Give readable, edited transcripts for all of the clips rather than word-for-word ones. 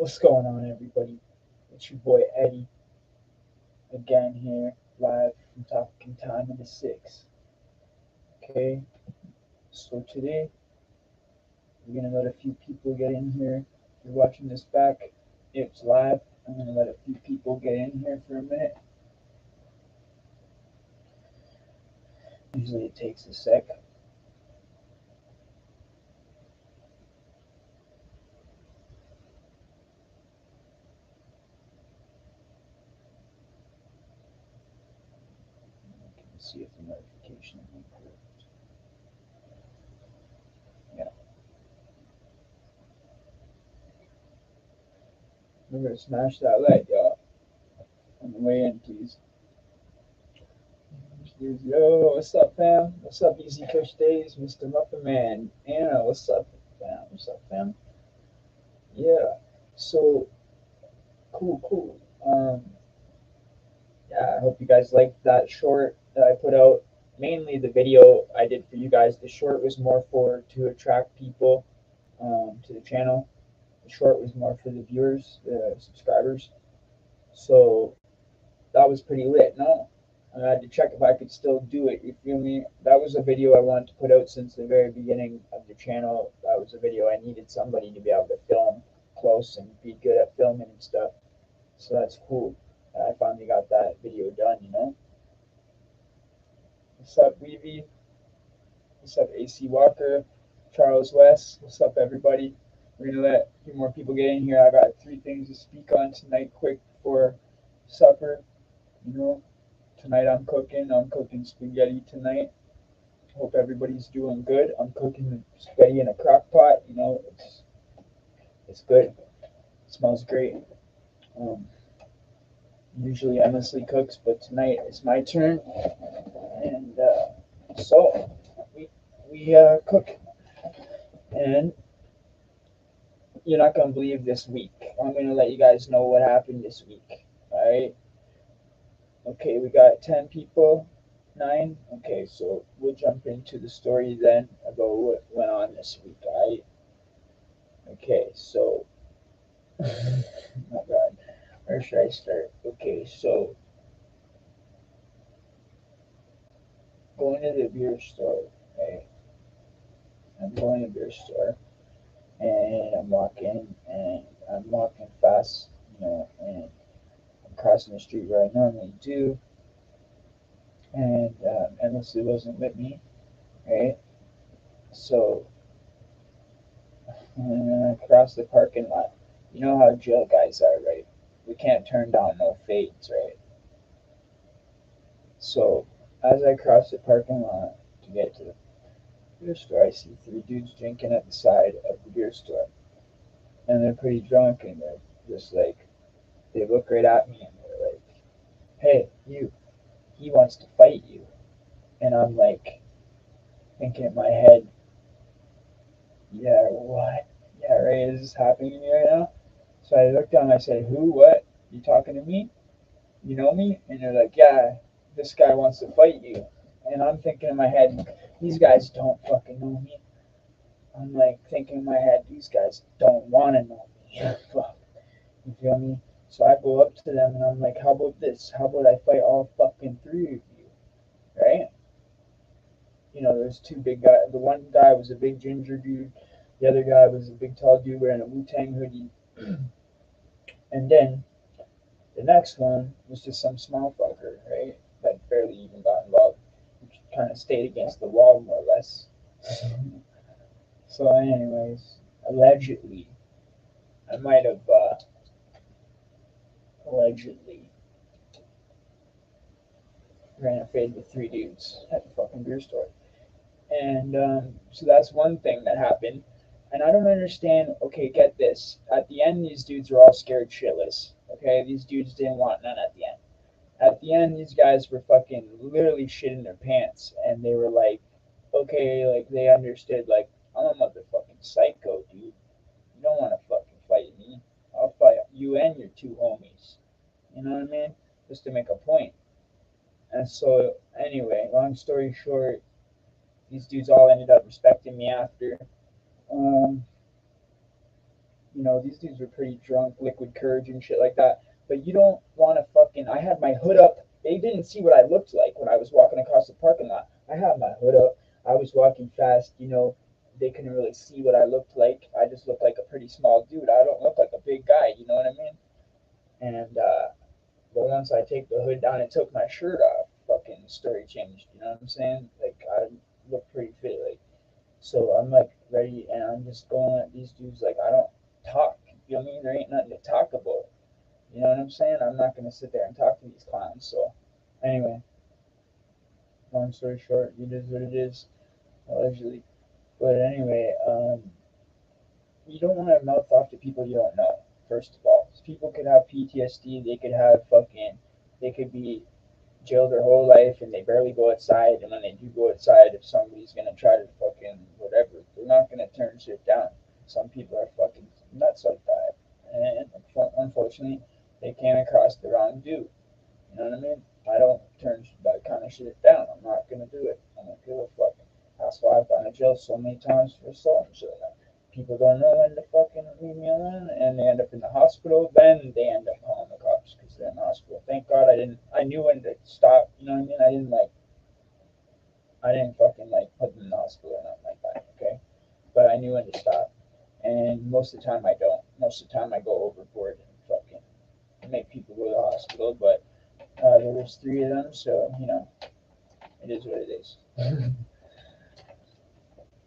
What's going on, everybody? It's your boy Eddie again here, live from Talking Time in the Six. Okay, so today we're gonna let a few people get in here. If you're watching this back, it's live. I'm gonna let a few people get in here for a minute. Usually it takes a sec. Let's see if the notification works. Yeah, remember to smash that like, y'all, on the way in, please. Yo, what's up, fam? What's up, Easy Kush Days, Mr. Muffin Man? Anna, what's up, fam? What's up, fam? Yeah. So cool. Yeah, I hope you guys liked that short that I put out. Mainly the video I did for you guys. The short was more for to attract people to the channel. The short was more for the viewers, the subscribers. So that was pretty lit, no? I had to check if I could still do it. You feel me? That was a video I wanted to put out since the very beginning of the channel. That was a video I needed somebody to be able to film close and be good at filming and stuff. So that's cool. I finally got that video done. What's up, Weavy? What's up, AC Walker? Charles West? What's up, everybody? We're gonna let a few more people get in here. I got three things to speak on tonight, quick before supper. You know, tonight I'm cooking. I'm cooking spaghetti tonight. Hope everybody's doing good. I'm cooking spaghetti in a crock pot. It's good. It smells great. Um, Usually Emily cooks, but tonight it's my turn, and so we cook, and you're not gonna believe this week. I'm gonna let you guys know what happened this week. All right. Okay, we got 10 people. 9. Okay, so we'll jump into the story then about what went on this week. All right. Okay, so oh my God, where should I start? Okay, so going to the beer store. Okay, I'm going to the beer store and I'm walking fast, and I'm crossing the street where I normally do, and Emily wasn't with me, right? So I crossed the parking lot. You know how jail guys are, right? We can't turn down no fades, right? So as I cross the parking lot to get to the beer store, I see three dudes drinking at the side of the beer store, and they're pretty drunk, and they're just like they look right at me, and they're like, "Hey, you, he wants to fight you." And I'm like thinking in my head, yeah, what? Yeah, right, is this happening to me right now? So I looked down and I said, who, what? You talking to me? You know me? And they're like, yeah, this guy wants to fight you. And I'm thinking in my head, these guys don't fucking know me. I'm like thinking in my head, these guys don't want to know me. Fuck. You feel me? So I go up to them and I'm like, how about this? How about I fight all fucking three of you? Right? There's two big guys. The one guy was a big ginger dude. The other guy was a big tall dude wearing a Wu Tang hoodie. And then the next one was just some small fucker, right? That barely even got involved. He kind of stayed against the wall more or less. So, anyways, allegedly, I might have allegedly ran a fade with three dudes at the fucking beer store. And so that's one thing that happened. And I don't understand. Okay, get this. At the end, these dudes were all scared shitless. Okay, these dudes didn't want none at the end. At the end, these guys were fucking literally shitting their pants, and they were like, okay, like they understood, like I'm a motherfucking psycho, dude. You don't want to fucking fight me. I'll fight you and your two homies. You know what I mean? Just to make a point. And so, anyway, long story short, these dudes all ended up respecting me after. Um, You know, these dudes were pretty drunk, liquid courage and shit like that. But you don't want to fucking. I had my hood up. They didn't see what I looked like when I was walking across the parking lot. I had my hood up. I was walking fast. You know, they couldn't really see what I looked like. I just looked like a pretty small dude. I don't look like a big guy. You know what I mean? And but once I take the hood down and took my shirt off, fucking story changed. You know what I'm saying? Like I look pretty fit. Like so, I'm like ready, and I'm just going at these dudes like I don't talk. You know what I mean? There ain't nothing to talk about. You know what I'm saying? I'm not gonna sit there and talk to these clowns. So, anyway, long story short, it is what it is, allegedly. But anyway, you don't want to mouth off to people you don't know. First of all, people could have PTSD. They could have fucking. They could be jailed their whole life and they barely go outside. And when they do go outside, if somebody's gonna try to fucking whatever, they're not gonna turn shit down. Some people are fucking nuts like that, and unfortunately, they came across the wrong dude. You know what I mean? I don't turn that kind of shit down. I'm not gonna do it. I don't give a fuck. That's why I've gone to jail so many times for assault and shit like that. People don't know when to fucking leave me alone, and they end up in the hospital. Then they end up calling the cops because they're in the hospital. Thank God I didn't. I knew when to stop. You know what I mean? I didn't like. I didn't fucking like put them in the hospital or nothing like that. Okay, but I knew when to stop. And most of the time I don't. Most of the time I go overboard and fucking make people go to the hospital. But there was three of them, so you know it is what it is.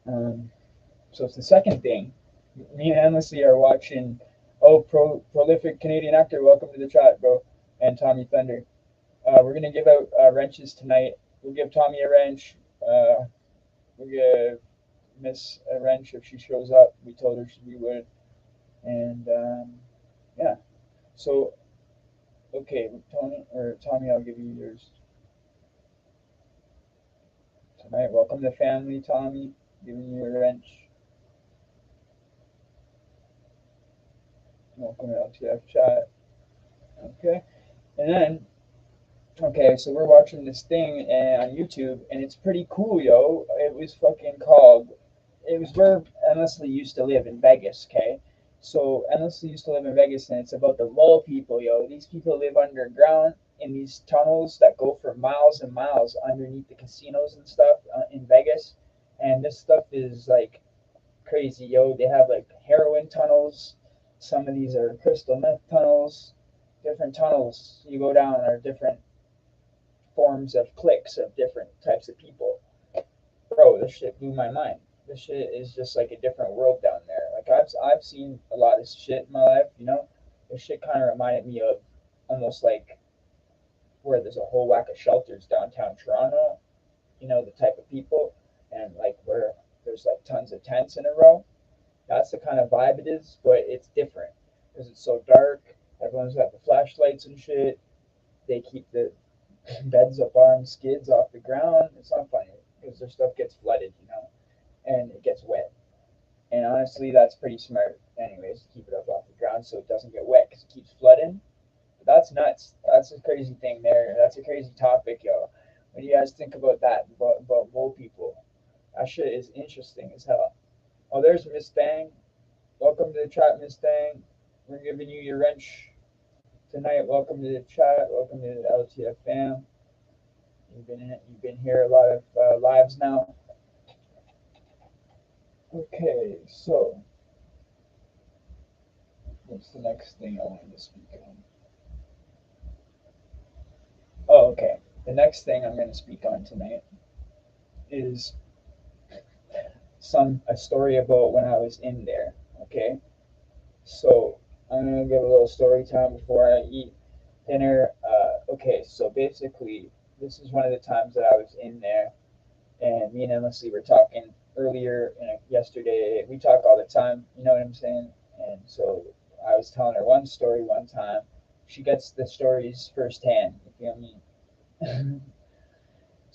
um, so it's the second thing. Me and Endlessly are watching. Oh, prolific Canadian actor, welcome to the chat, bro. And Tommy Thunder. We're gonna give out wrenches tonight. We'll give Tommy a wrench. We'll give Miss a wrench if she shows up. We told her we would, and yeah. So okay, Tony or Tommy, I'll give you yours tonight. Welcome to the family, Tommy. Giving you a wrench. Welcome to LTF chat. Okay, and then okay, so we're watching this thing on YouTube, and it's pretty cool, yo. It was fucking called. It was where Endlessly used to live in Vegas. Okay, so Endlessly used to live in Vegas, and it's about the mole people, yo. These people live underground in these tunnels that go for miles and miles underneath the casinos and stuff in Vegas, and this stuff is like crazy, yo. They have like heroin tunnels. Some of these are crystal meth tunnels. Different tunnels you go down are different forms of cliques of different types of people. Bro, this shit blew my mind. This shit is just like a different world down there. Like I've seen a lot of shit in my life, you know. This shit kind of reminded me of almost like where there's a whole whack of shelters downtown Toronto. You know the type of people, and like where there's like tons of tents in a row. That's the kind of vibe it is, but it's different because it's so dark. Everyone's got the flashlights and shit. They keep the beds up on skids off the ground. It's not funny because their stuff gets flooded, you know, and it gets wet. And honestly, that's pretty smart, anyways, to keep it up off the ground so it doesn't get wet because it keeps flooding. But that's nuts. That's a crazy thing there. That's a crazy topic, yo. When you guys think about that, about mole people, that shit is interesting as hell. Oh, there's Miss Thang. Welcome to the chat, Miss Thang. We're giving you your wrench tonight. Welcome to the chat. Welcome to the LTF fam. You've been here a lot of lives now. Okay, so what's the next thing I wanted to speak on? Oh, okay. The next thing I'm going to speak on tonight is a story about when I was in there. Okay, so I'm going to give a little story time before I eat dinner. Okay, so basically, this is one of the times that I was in there, and me and Leslie were talking earlier yesterday. We talk all the time, you know what I'm saying? And so I was telling her one story one time. She gets the stories firsthand. You feel me?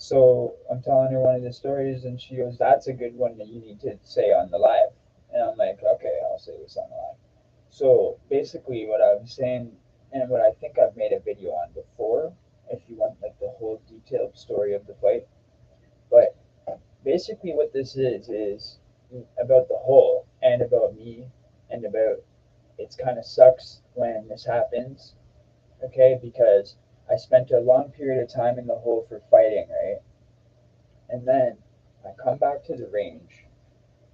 So I'm telling her one of the stories, and she goes, "That's a good one that you need to say on the live." And I'm like, "Okay, I'll say this on the live." So basically, what I was saying, and what I think I've made a video on before, if you want like the whole detailed story of the fight, but basically what this is about the whole and about me and about it's kind of sucks when this happens, okay? Because I spent a long period of time in the hole for fighting, right? And then I come back to the range.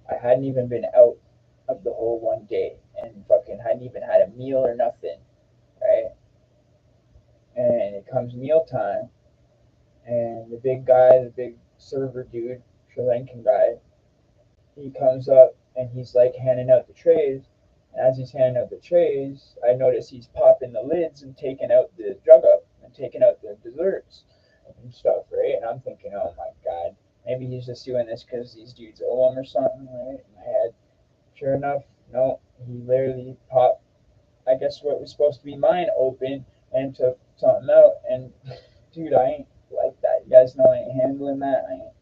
I hadn't even been out of the hole one day and fucking hadn't even had a meal or nothing, right? And it comes meal time, and the big guy, the big server dude, Sri Lankan guy, he comes up and he's like handing out the trays. And as he's handing out the trays, I notice he's popping the lids and taking out the jug up and taking out the desserts and stuff, right? And I'm thinking, oh my god, maybe he's just doing this because these dudes owe him or something, right? In my head. Sure enough, no, he literally popped, I guess what was supposed to be mine open and took something out. And dude, I ain't like that. You guys know I ain't handling that. I ain't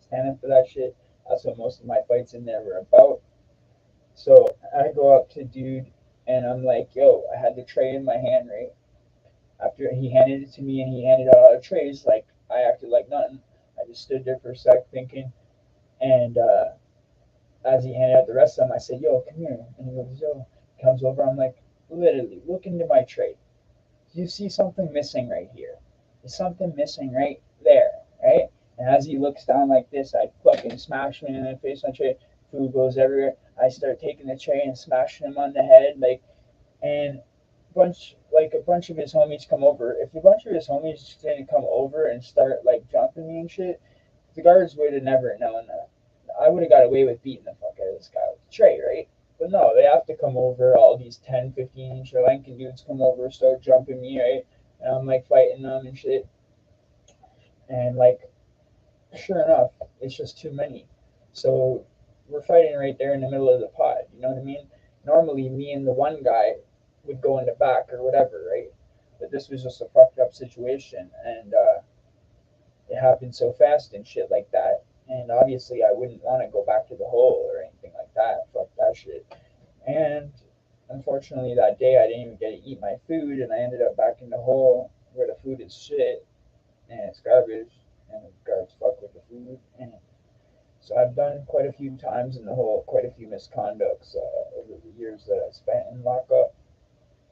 standing for that shit. That's what most of my fights in there were about. So I go up to dude and I'm like, yo, I had the tray in my hand, right? After he handed it to me and he handed out all the trays, like I acted like nothing. I just stood there for a sec thinking. And as he handed out the rest of them, I said, yo, come here. And he goes, yo. He comes over. I'm like, literally, look into my tray. Do you see something missing right here? There's something missing right there, right? And as he looks down like this, I fucking smash him in the face on the tray. Food goes everywhere. I start taking the tray and smashing him on the head, like, and a bunch of his homies come over. If a bunch of his homies didn't come over and start like jumping me and shit, the guards would have never known that. I would have got away with beating the fuck out of this guy with the tray, right? But no, they have to come over. All these 10, 15 Sri Lankan dudes come over, start jumping me, right? And I'm like fighting them and shit. And like, sure enough, it's just too many. So we're fighting right there in the middle of the pod. You know what I mean? Normally, me and the one guy would go in the back or whatever, right? But this was just a fucked up situation, and it happened so fast and shit like that. And obviously, I wouldn't want to go back to the hole or anything like that. Fuck that shit. And unfortunately, that day I didn't even get to eat my food, and I ended up back in the hole where the food is shit and it's garbage, and the guards fuck with the food. And so I've done quite a few times in the hole, quite a few misconducts over the years that I spent in lockup.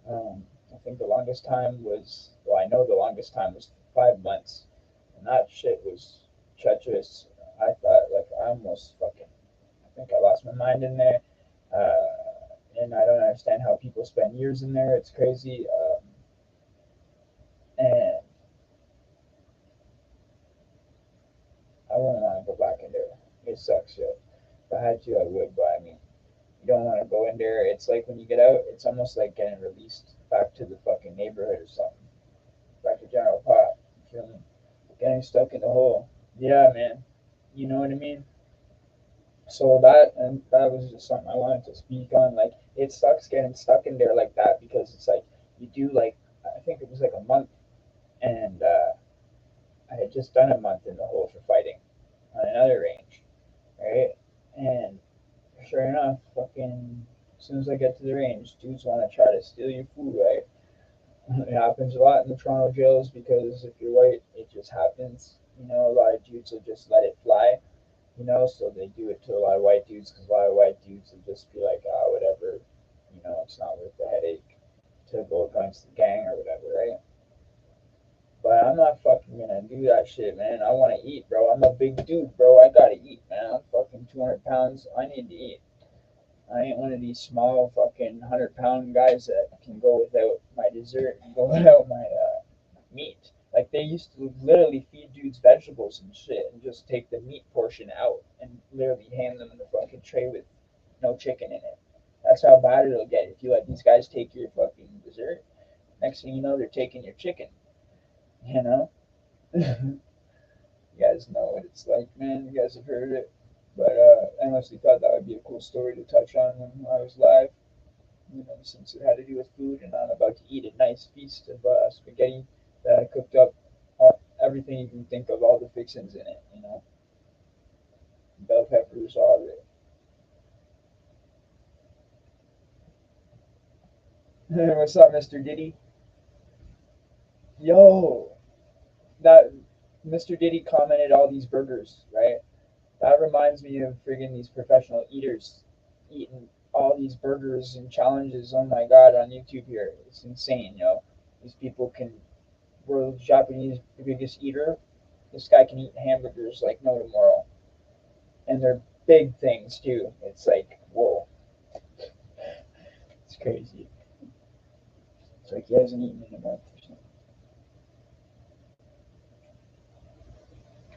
I think the longest time was, well, I know the longest time was 5 months, and that shit was treacherous. I thought, like, I almost fucking, I think I lost my mind in there. And I don't understand how people spend years in there. It's crazy. And I wouldn't want to go back in there. It sucks, yo. If I had to, I would, but I mean, you don't want to go in there. It's like when you get out, it's almost like getting released back to the fucking neighborhood or something. Back to General Pot. You feel me? Getting stuck in the hole. Yeah, man. You know what I mean? So that was just something I wanted to speak on. Like it sucks getting stuck in there like that because it's like you do like I think it was like a month, and I had just done a month in the hole for fighting on another range, right? And sure enough, fucking as soon as I get to the range, dudes want to try to steal your food, right? It happens a lot in the Toronto jails because if you're white, it just happens. You know, a lot of dudes will just let it fly. You know, so they do it to a lot of white dudes because a lot of white dudes will just be like, ah, whatever. You know, it's not worth the headache to go against the gang or whatever, right? But I'm not fucking gonna do that shit, man. I want to eat, bro. I'm a big dude, bro. I gotta eat, man. I'm fucking 200 pounds. I need to eat. I ain't one of these small fucking 100-pound guys that can go without my dessert and go without my meat. Like they used to literally feed dudes vegetables and shit and just take the meat portion out and literally hand them the fucking tray with no chicken in it. That's how bad it'll get if you let these guys take your fucking dessert. Next thing you know, they're taking your chicken. You know? You guys know what it's like, man. You guys have heard it. But I honestly thought that would be a cool story to touch on when I was live. You know, since it had to do with food, and I'm about to eat a nice feast of spaghetti that I cooked up, everything you can think of, all the fixings in it. You know, bell peppers, all of it. What's up, Mr. Diddy? Yo, that Mr. Diddy commented all these burgers, right? That reminds me of friggin' these professional eaters eating. all these burgers and challenges. Oh my god, on YouTube here, it's insane. These people can. World Japanese biggest eater. This guy can eat hamburgers like no tomorrow, and they're big things too. It's like whoa, it's crazy. It's like he hasn't eaten in a month or something.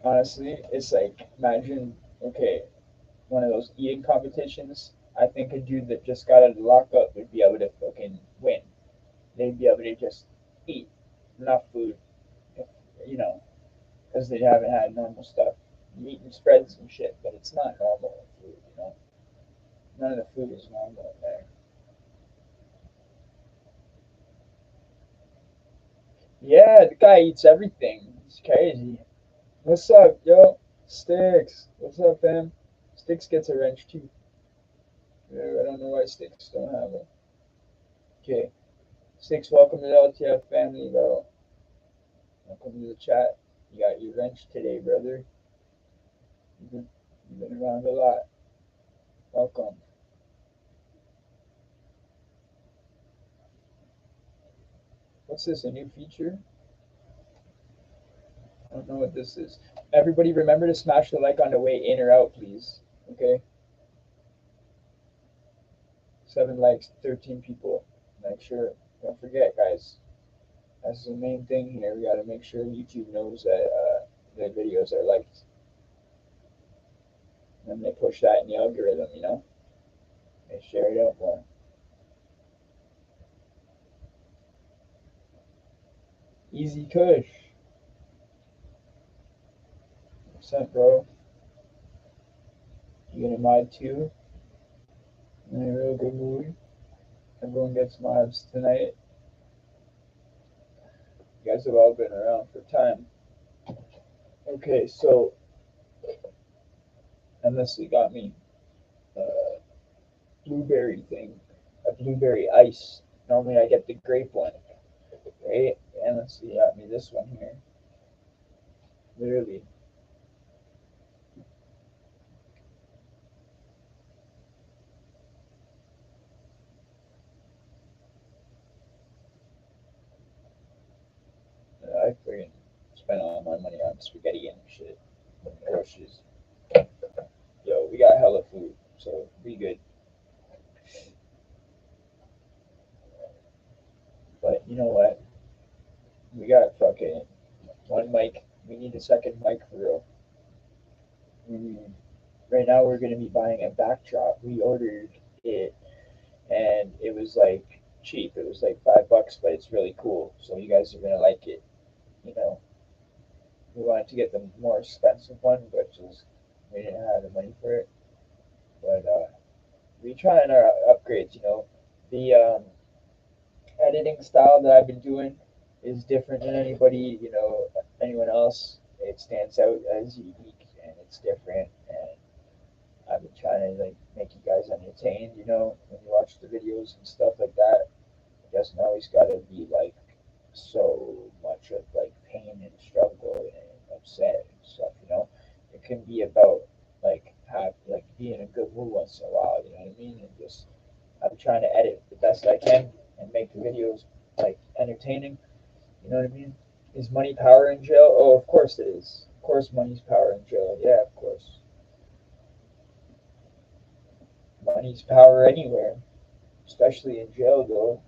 Honestly, it's like imagine okay, one of those eating competitions. I think a dude that just got out of the lockup would be able to fucking win. They'd be able to just eat enough food, if, you know, because they haven't had normal stuff. You're eating spreads and shit, but it's not normal food. None of the food is normal in there. Yeah, the guy eats everything. It's crazy. What's up, yo? Sticks. What's up, fam? Sticks gets a wrench too. Yeah, I don't know why Sticks don't have it. Okay. Sticks, welcome to the LTF family, bro. Welcome to the chat. You got your wrench today, brother. You've been around a lot. Welcome. What's this? A new feature? I don't know what this is. Everybody, remember to smash the like on the way in or out, please. Okay. 7 likes, 13 people. Make sure. Don't forget, guys. That's the main thing here. We got to make sure YouTube knows that the videos are liked, and they push that in the algorithm. They share it out more. Easy Kush. What's up, bro? You gonna mod too? In a real good mood. Everyone gets mods tonight. You guys have all been around for time. Okay, so unless you got me a blueberry thing, a blueberry ice. Normally I get the grape one, right? And let's see, you got me this one here. Literally, I freaking spent all my money on spaghetti and shit. Groceries. Yo, we got hella food, so we good. But you know what? We got fucking one mic. We need a second mic for real. Mm, right now we're gonna be buying a backdrop. We ordered it and it was like cheap. It was like $5, but it's really cool. So you guys are gonna like it. You know, we wanted to get the more expensive one, but just we didn't have the money for it. But we trying our upgrades. The editing style that I've been doing is different than anyone else. It stands out as unique and it's different. And I've been trying to like make you guys entertained. When you watch the videos and stuff like that. It doesn't always gotta be like so much of like pain and struggle and upset and stuff. It can be about like being in a good mood once in a while. You know what I mean? And just I'm trying to edit the best I can and make the videos like entertaining. You know what I mean? Is money power in jail? Oh, of course it is. Of course, money's power in jail. Yeah, of course. Money's power anywhere, especially in jail, though.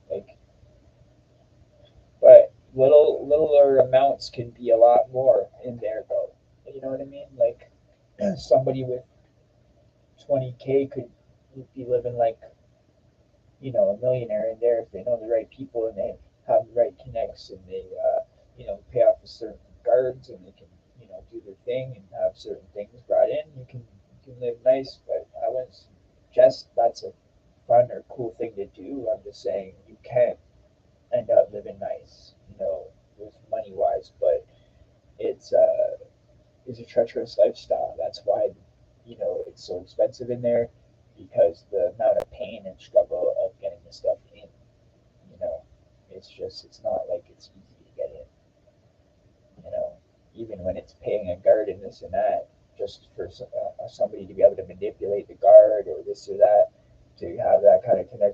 But littler amounts can be a lot more in there, though. You know what I mean? Like somebody with 20K could be living like a millionaire in there if they know the right people and they have the right connects and they pay off a certain guards and they can do their thing and have certain things brought in. You can live nice, but I wouldn't suggest that's a fun or cool thing to do. I'm just saying you can't end up living nice, with money wise, but it's a treacherous lifestyle. That's why it's so expensive in there because the amount of pain and struggle of getting the stuff in, you know, it's not like it's easy to get in, even when it's paying a guard and this and that, just for somebody to be able to manipulate the guard or this or that to have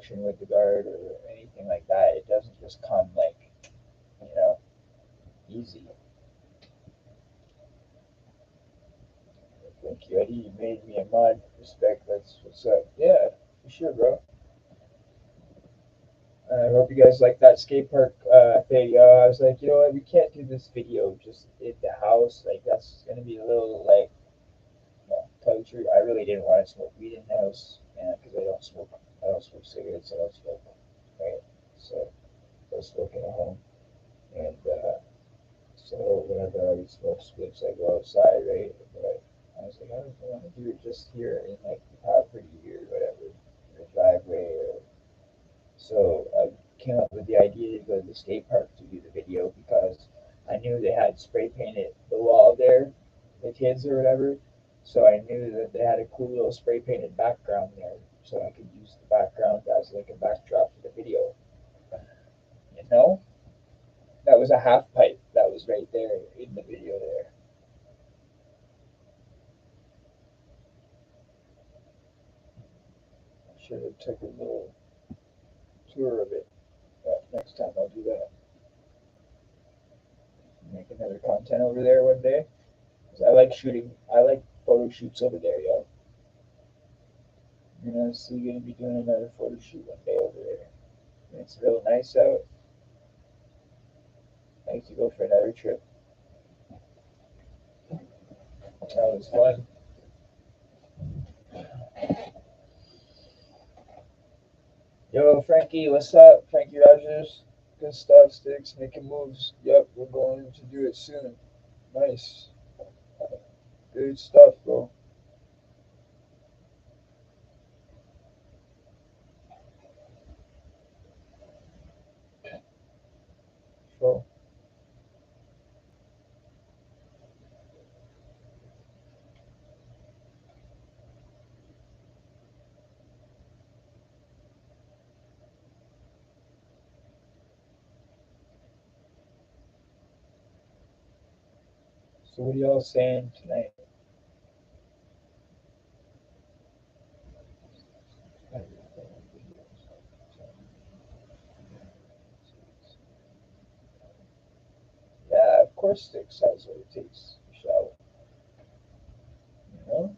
interaction with the guard or anything like that. It doesn't just come like, you know, easy. Thank you, Eddie. You made me a mod. Respect. That's what's up. Yeah, for sure, bro. I hope you guys like that skate park video. I was like, you know what? We can't do this video just at the house. Like, that's gonna be a little like, well, tell you the truth, I really didn't want to smoke weed in the house, man, because I don't smoke. I don't smoke cigarettes. I don't smoke. Right. So I was smoking at home, and so whenever I would smoke spliffs, I go outside, right? But I was like, I don't want to do it just here in like the property or whatever, the driveway. Or, so I came up with the idea to go to the skate park to do the video because I knew they had spray painted the wall there, the kids or whatever. So I knew that they had a cool little spray painted background there, so I could use the background as like a backdrop for the video. You know, that was a half pipe that was right there in the video there. I should have took a little tour of it. But next time I'll do that. Make another content over there one day. 'Cause I like shooting. I like photo shoots over there, yo. You know, so you're gonna be doing another photo shoot one day over there. And it's real nice out. I like to go for another trip. That was fun. Yo, Frankie, what's up? Frankie Rogers. Good stuff, Sticks. Making moves. Yep, we're going to do it soon. Nice. Good stuff, bro. So, so what are y'all saying tonight? Yeah, of course, Sticks has what it takes. Shower. You know?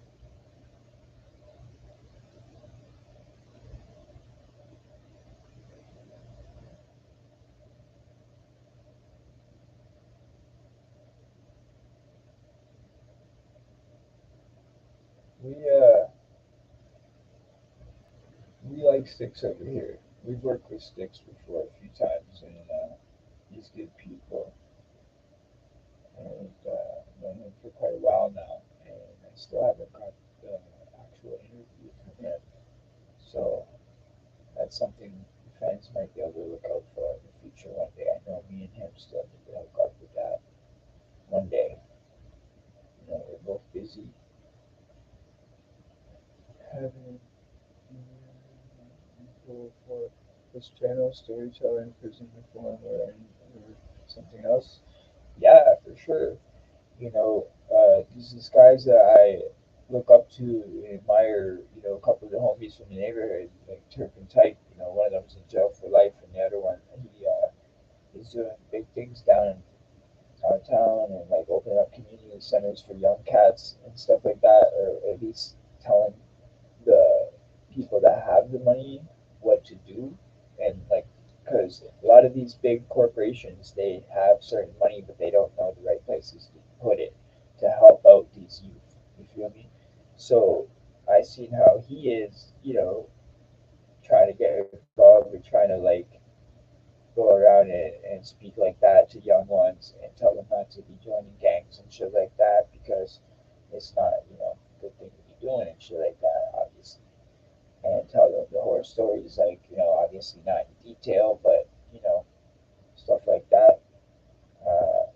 We we like Sticks over here. We've worked with Sticks before a few times, and he's good people. And known him for quite a while now, and I still haven't got the actual interview from him. So that's something fans might be able to look out for in the future one day. I know me and him still need to hook up with that one day. You know, we're both busy having info for this channel, storyteller in prison reform, or something else. Yeah, for sure. You know, these guys that I look up to and admire. You know, a couple of the homies from the neighborhood, like Turk and Tyke. You know, one of them's in jail for life, and the other one, he's doing big things down in downtown and like opening up community centers for young cats and stuff like that, or at least telling the people that have the money what to do. And like, because a lot of these big corporations, they have certain money but they don't know the right places to put it to help out these youth, you feel me? So I seen how he is, you know, trying to get involved or trying to like go around and speak like that to young ones and tell them not to be joining gangs and shit like that because it's not, you know, a good thing to be doing and shit like that, obviously. And tell them the horror stories, like, you know, obviously not in detail, but, you know, stuff like that.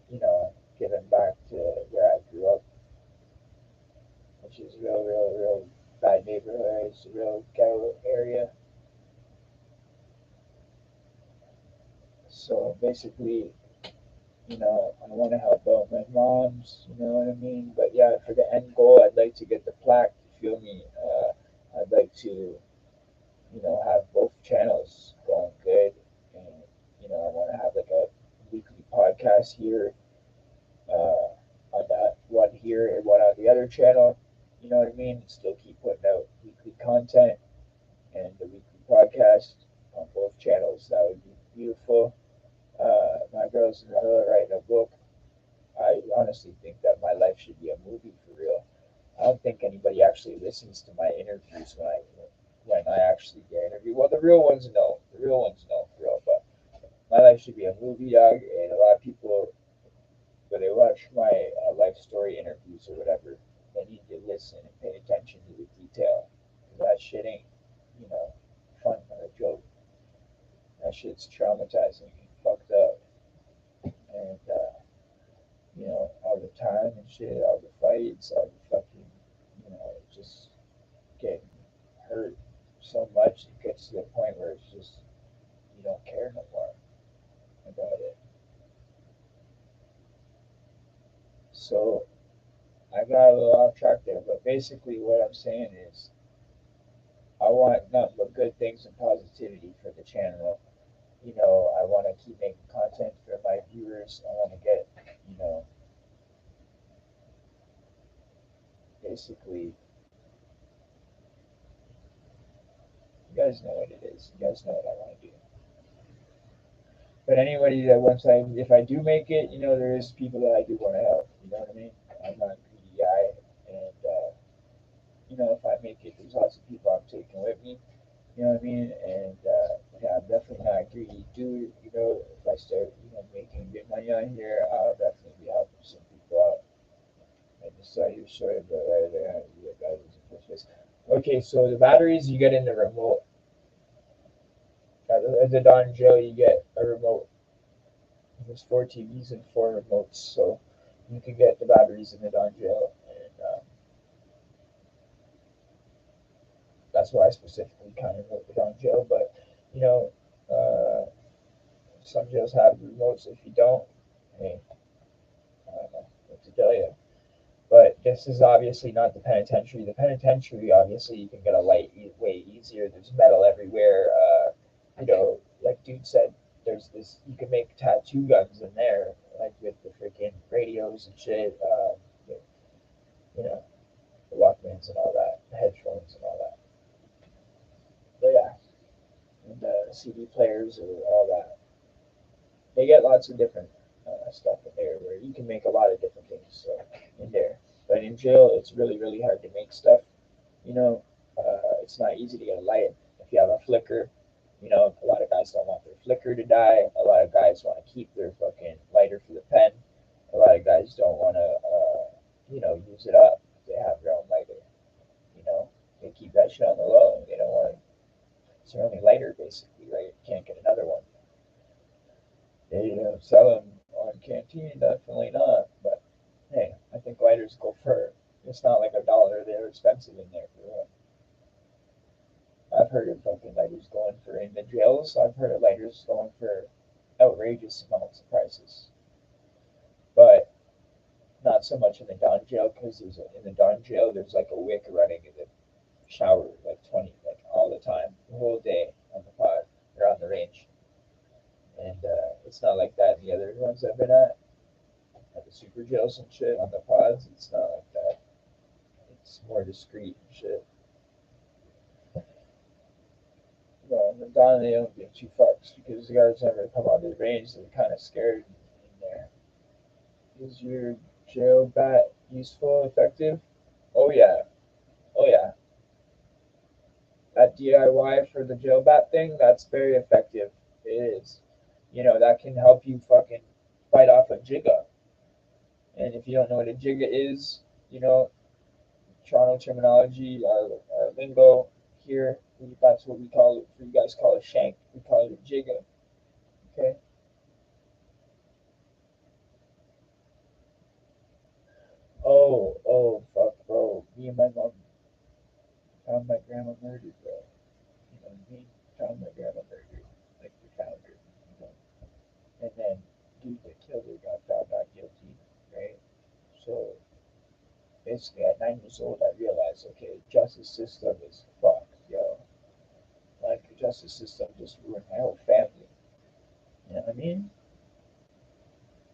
You know, giving back to where I grew up, which is real bad neighborhood. It's a real ghetto area. So basically, you know, I want to help out my moms, you know what I mean? But yeah, for the end goal, I'd like to get the plaque, you feel me? I'd like to, you know, have both channel's going good, and I want to have like a weekly podcast here, on that one here and one on the other channel. You know what I mean? Still keep putting out weekly content and the weekly podcast on both channels. That would be beautiful. My girl's in the middle of writing a book. I honestly think that my life should be a movie for real. I don't think anybody actually listens to my interviews when I actually get interviewed. Well, the real ones know. The real ones know for real. But my life should be a movie, dog. And a lot of people, when they watch my life story interviews or whatever, they need to listen and pay attention to the detail. 'Cause that shit ain't, you know, fun or a joke. That shit's traumatizing and fucked up. And all the time and shit, all the fights, all the fucking, just getting hurt so much, it gets to the point where it's just you don't care no more about it. So I got a little off track there, but basically what I'm saying is I want nothing but good things and positivity for the channel. I want to keep making content for my viewers. I want to get, you know, basically, you guys know what it is. You guys know what I want to do. But anybody that if I do make it, there is people that I do want to help. You know what I mean? I'm not a greedy guy, and if I make it, there's lots of people I'm taking with me. You know what I mean? And yeah, I'm definitely not a greedy dude. If I start, making good money on here, I'll definitely be helping some people out. I just saw your story, but right there, how you get batteries in the first place. Okay, so the batteries you get in the remote. At the Don Joe, you get a remote. There's four TVs and four remotes, so you can get the batteries in the Don Joe, and that's why I specifically kind of wrote the Don Joe. But you know, uh, some jails have remotes. If you don't, hey, I don't know what to tell you. But this is obviously not the penitentiary. The penitentiary, obviously, you can get a light way easier. There's metal everywhere. Like dude said, there's this. You can make tattoo guns in there, like with the freaking radios and shit. You know, the Walkmans and all that, the headphones and all that. But yeah, and the CD players or all that. They get lots of different stuff in there where you can make a lot of different things in there. But in jail, it's really, really hard to make stuff. It's not easy to get a light if you have a flicker. A lot of guys don't want their flicker to die. A lot of guys want to keep their fucking lighter for the pen. A lot of guys don't want to, use it up. They have their own lighter. You know, they keep that shit on the low. They don't want to. It's their only lighter, basically, right? You can't get another one. They sell them on Canteen, definitely not. But hey, I think lighters go for. It's not like $1. They're expensive in there for real. I've heard of fucking lighters going for in the jails. I've heard of lighters going for outrageous amounts of prices, but not so much in the Don jail because in the Don jail there's like a wick running in the shower like 20 like all the time, the whole day on the pod or on the range, and it's not like that in the other ones I've been at the super jails and shit on the pods. It's not like that. It's more discreet and shit. Well, in the Don they don't give two fucks because the guards never come on the range. They're kind of scared in there. Is your jail bat useful, effective? Oh yeah, oh yeah. That DIY for the jail bat thing, that's very effective. It is. That can help you fucking fight off a jigga. And if you don't know what a jigga is, you know, Toronto terminology, our lingo here, that's what we call it. You guys call it shank. We call it a jigga. Okay. Oh, fuck, bro. Me and my mom found my grandma murdered, bro. You know what I mean? Found my grandma murdered. Like, we found her. You know? And then, dude that killed her got found not guilty, right? So, basically, at 9 years old, I realized, okay, justice system is fucked, yo. Like, the justice system just ruined my whole family. You know what I mean?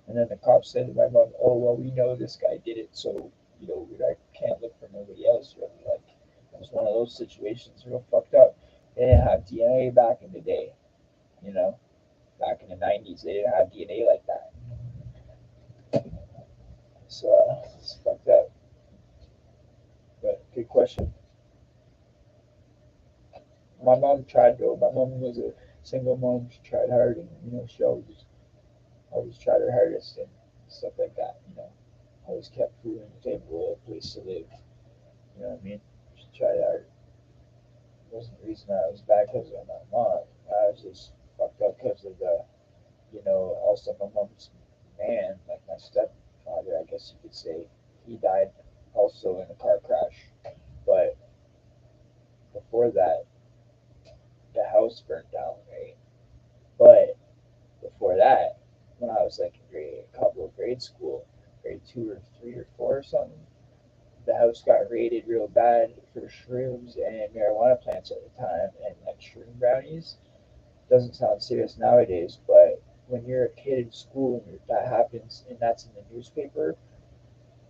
And then the cops said to my mom, "Oh well, we know this guy did it, so I can't look for nobody else." Really, like it was one of those situations, real fucked up. They didn't have DNA back in the day. You know, back in the '90s, they didn't have DNA like that. So it's fucked up. But good question. My mom tried though. My mom was a single mom. She tried hard, and she always tried her hardest and stuff like that. Always kept food on the table, a place to live. You know what I mean? She tried hard. It wasn't the reason I was bad because of my mom. I was just fucked up because of also my mom's man, like my stepfather, I guess you could say. He died also in a car crash. But before that, the house burned down, right? But before that, when I was like in grade school, grade 2 or 3 or 4 or something, the house got raided real bad for shrooms and marijuana plants at the time, and like shroom brownies. Doesn't sound serious nowadays, but when you're a kid in school and that happens and that's in the newspaper,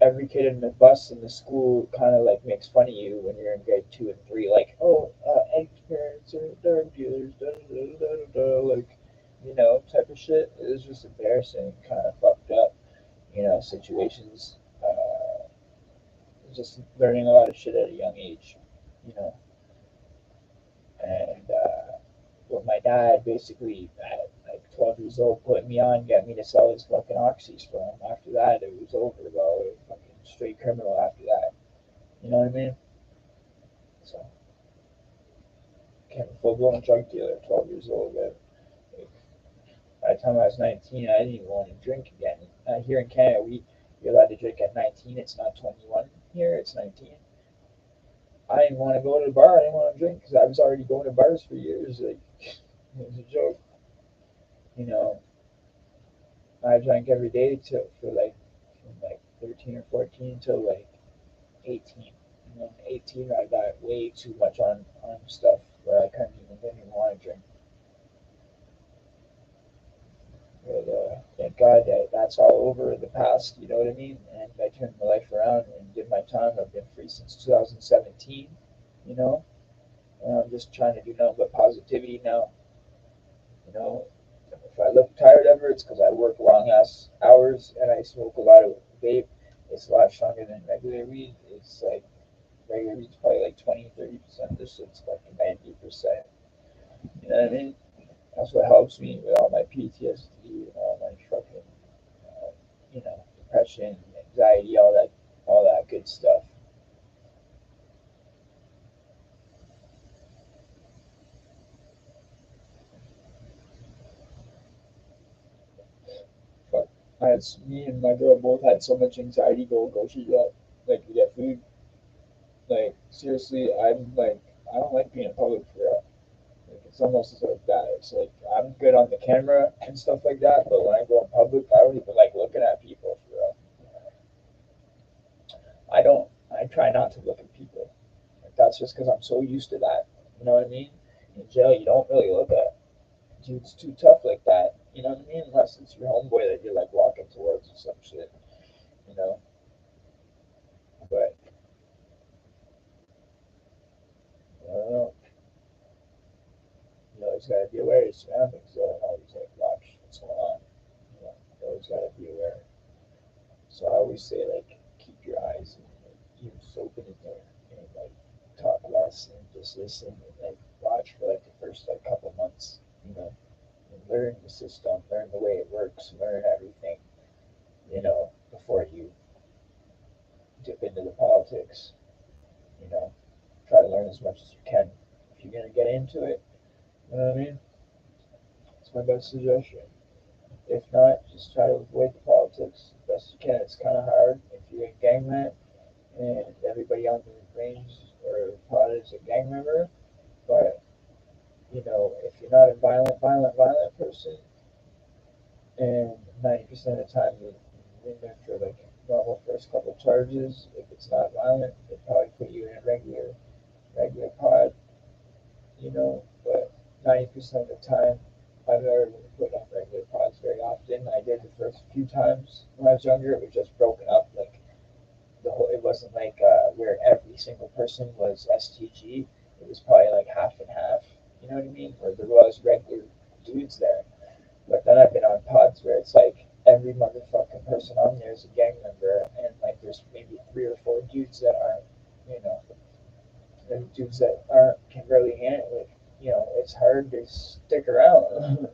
every kid in the bus in the school kind of like makes fun of you when you're in grade 2 and 3, like, oh, Eddie's parents are drug dealers, da da da da da, like, type of shit. It was just embarrassing, kind of fucked up, situations. Just learning a lot of shit at a young age, you know, and but my dad basically at like 12 years old put me on, got me to sell his fucking oxys for him. After that, it was over, bro. It was fucking straight criminal after that. You know what I mean? So, became a full blown drug dealer at 12 years old. But like, by the time I was 19, I didn't even want to drink again. Here in Canada, you're allowed to drink at 19. It's not 21 here. It's 19. I didn't want to go to the bar. I didn't want to drink because I was already going to bars for years. Like it was a joke. You know, I drank every day till for like from like 13 or 14 till like 18. And then 18, I got way too much on stuff where I didn't even want to drink. But thank God that that's all over the past. You know what I mean? And I turned my life around and did my time. I've been free since 2017. You know, and I'm just trying to do nothing but positivity now. You know, if I look tired ever, it's because I work long ass hours and I smoke a lot of vape. It's a lot stronger than regular weed. It's like regular weed's probably like 20, 30%. This shit's like 90%. You know what I mean? That's what helps me with all my PTSD and all my fucking, depression, anxiety, all that good stuff. But me and my girl both had so much anxiety go shoot up, like to get food. Like seriously, I don't like being in public for real. Like it's almost like that. It's like I'm good on the camera and stuff like that, but when I go in public, I don't even like looking at people for real. I don't. I try not to look at people. Like that's just because I'm so used to that. You know what I mean? In jail, you don't really look at dudes too tough like that. You know what I mean? Unless it's your homeboy that you're like walking towards or some shit. You know. But I don't know. You always gotta be aware of your surroundings. So and always like watch what's going on. You always gotta be aware. So I always say like keep your eyes and like, ears open in there and like talk less and just listen and like watch for like the first like couple months. You know, and learn the system, learn the way it works, learn everything. Before you dip into the politics. You know, try to learn as much as you can. If you're gonna get into it, you know what I mean? It's my best suggestion. If not, just try to avoid the politics as best you can. It's kind of hard if you're a gangman and everybody on the range or pod is a gang member. But if you're not a violent person, and 90% of the time you're in there for like normal first couple of charges. If it's not violent, they probably put you in a regular pod. But 90% of the time, I've never been put on regular pods very often. I did the first few times when I was younger. It was just broken up. Like the whole, it wasn't like where every single person was STG. It was probably like half and half. You know what I mean? Where there was regular dudes there. But then I've been on pods where it's like every motherfucking person on there is a gang member, and like there's maybe three or four dudes that aren't, you know, and dudes that aren't can really handle it. You know, it's hard to stick around.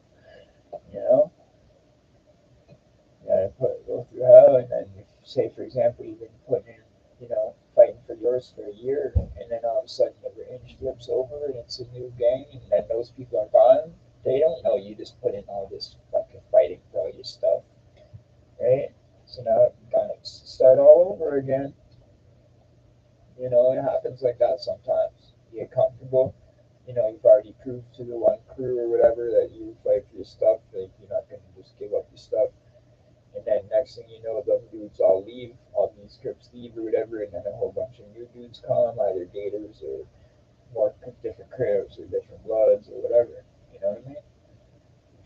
You know, you gotta go through hell, and then if, say for example you've been putting in, fighting for yours for a year, and then all of a sudden the range flips over and it's a new gang, and then those people are gone. They don't know you just put in all this fucking fighting for all your stuff, right? So now you gotta start all over again. You know, it happens like that sometimes. You get comfortable. You know, you've already proved to the one crew or whatever that you fight for your stuff, that you're not going to just give up your stuff. And then next thing you know, them dudes all leave, all these scripts leave or whatever, and then a whole bunch of new dudes come, either daters or more different cribs or different bloods or whatever. You know what I mean?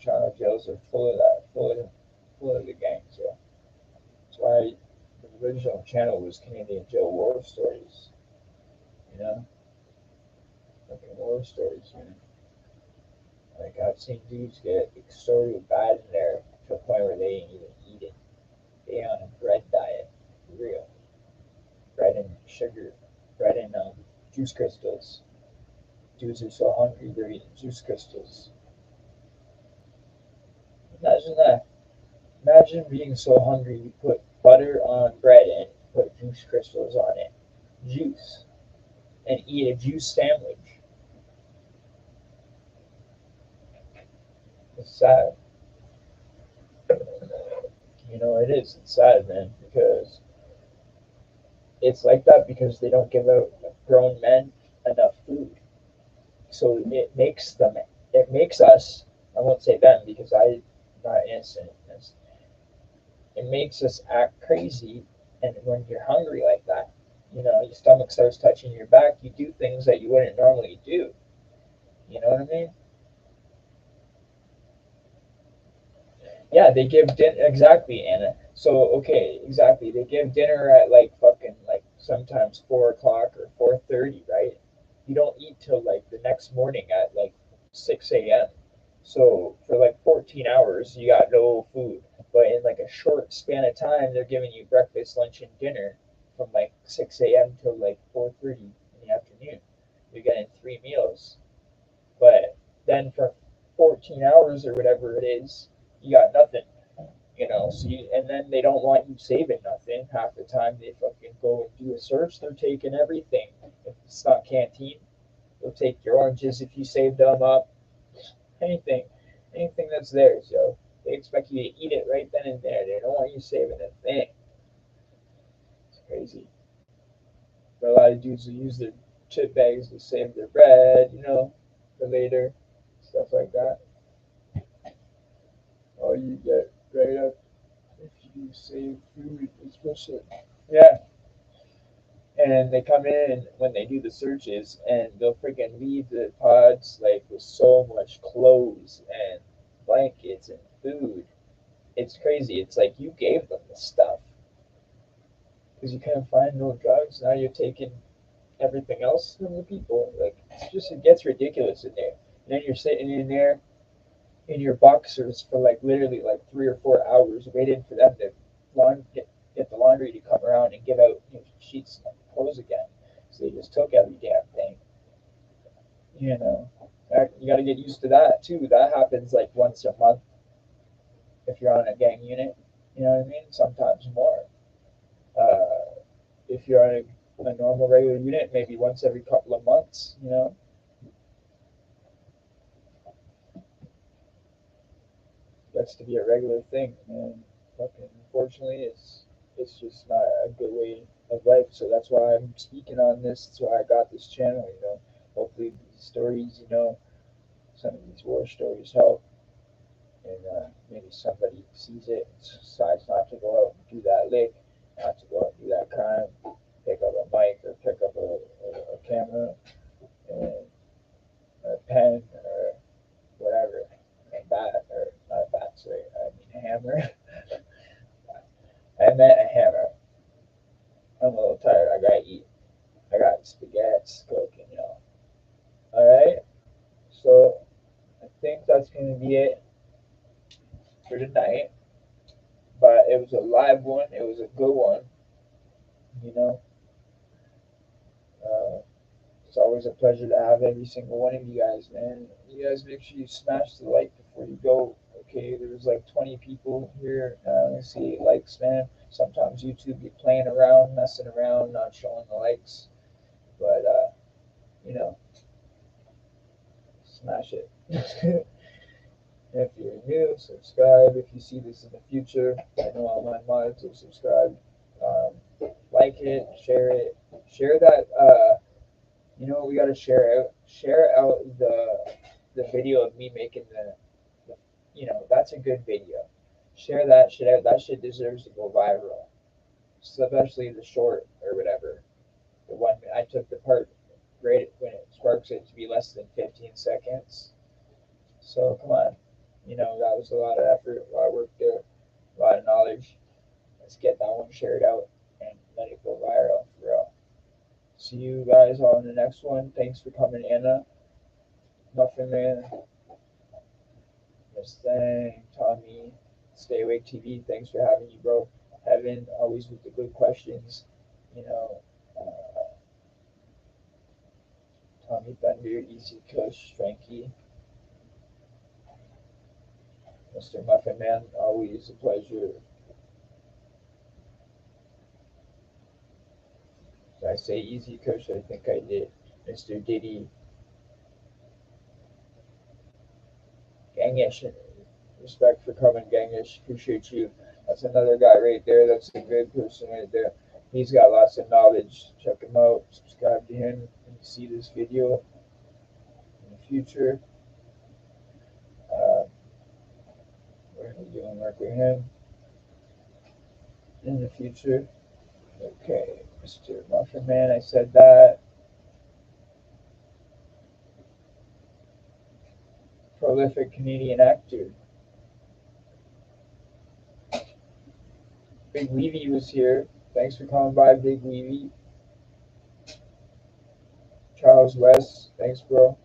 Toronto jails are full of that, full of the gang. So that's why the original channel was Canadian Jail War Stories. You know, fucking war stories, man. Like I've seen dudes get extorted bad in there to a point where they ain't even eating. They on a bread diet, for real. Bread and sugar, bread and juice crystals. Dudes are so hungry they're eating juice crystals. Imagine that. Imagine being so hungry you put butter on bread and put juice crystals on it. Juice. And eat a juice sandwich. It's sad. You know, it is. It's sad, man, because it's like that because they don't give out grown men enough food. So it makes us, I won't say them because I'm not innocent in this, it makes us act crazy. And when you're hungry like that, your stomach starts touching your back, you do things that you wouldn't normally do. You know what I mean? Yeah, they give dinner exactly, Anna. So okay, exactly. They give dinner at like fucking like sometimes 4 o'clock or 4:30, right? You don't eat till like the next morning at like 6 a.m. So for like 14 hours, you got no food. But in like a short span of time, they're giving you breakfast, lunch, and dinner from like 6 a.m. till like 4:30 in the afternoon. You're getting 3 meals. But then for 14 hours or whatever it is, you got nothing. So and then they don't want you saving nothing. Half the time they fucking go and do a search, they're taking everything. If it's not canteen, they'll take your oranges if you saved them up. Anything. Anything that's theirs, yo. They expect you to eat it right then and there. They don't want you saving a thing. It's crazy. But a lot of dudes will use their chip bags to save their bread, for later. Stuff like that. Oh, you get right up if you save food, especially. Yeah, and they come in when they do the searches, and they'll freaking leave the pods like with so much clothes and blankets and food. It's crazy. It's like you gave them the stuff because you couldn't find no drugs. Now you're taking everything else from the people. Like it gets ridiculous in there. And then you're sitting in there in your boxers for like literally like 3 or 4 hours waiting for them to get the laundry to come around and give out sheets and clothes again. So they just took every damn thing. You know, you got to get used to that too. That happens like once a month if you're on a gang unit. You know what I mean? Sometimes more. If you're on a normal regular unit, maybe once every couple of months. That's to be a regular thing, and fucking unfortunately, it's just not a good way of life. So that's why I'm speaking on this. That's why I got this channel. Hopefully these stories, some of these war stories help, and maybe somebody sees it, and decides not to go out and do that lick, not to go out and do that crime, pick up a mic or pick up a camera and a pen or gonna be it for tonight. But it was a live one. It was a good one. You know, uh, it's always a pleasure to have every single one of you guys, man. You guys make sure you smash the like before you go. Okay, there was like 20 people here. Let's see, likes, man. Sometimes YouTube be playing around, messing around, not showing the likes. But you know, smash it. If you're new, subscribe. If you see this in the future, I know all my mods will subscribe. Like it, share that. You know what we gotta share out? Share out the video of me making the you know, that's a good video. Share that shit out. That shit deserves to go viral. Especially the short or whatever. The one I took the part great when it sparks it to be less than 15 seconds. So come on. You know, that was a lot of effort, a lot of work there, a lot of knowledge. Let's get that one shared out and let it go viral for real. See you guys all in the next one. Thanks for coming, Anna. Muffin Man. Miss Thang, Tommy, Stay Awake TV. Thanks for having you, bro. Heaven, always with the good questions. You know, Tommy Thunder, Easy Kush, Frankie, Mr. Muffin Man. Always a pleasure. Did I say Easy Kush? I think I did. Mr. Diddy, Gangish. Respect for coming, Gangish. Appreciate you. That's another guy right there. That's a good person right there. He's got lots of knowledge. Check him out. Subscribe to him when you see this video in the future. We're going to be doing work with him in the future. Okay, Mr. Muffin Man, I said that. Prolific Canadian actor. Big Weevy was here. Thanks for coming by, Big Weevy. Charles West, thanks, bro.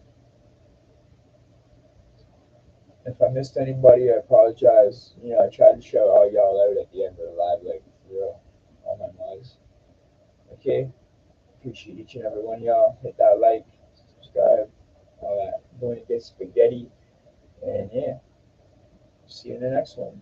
If I missed anybody, I apologize. You know, I tried to shout all y'all out at the end of the live, like, for real, all my mods. Okay? Appreciate each and every one of y'all. Hit that like, subscribe, all that. I'm going to get spaghetti. And yeah, see you in the next one.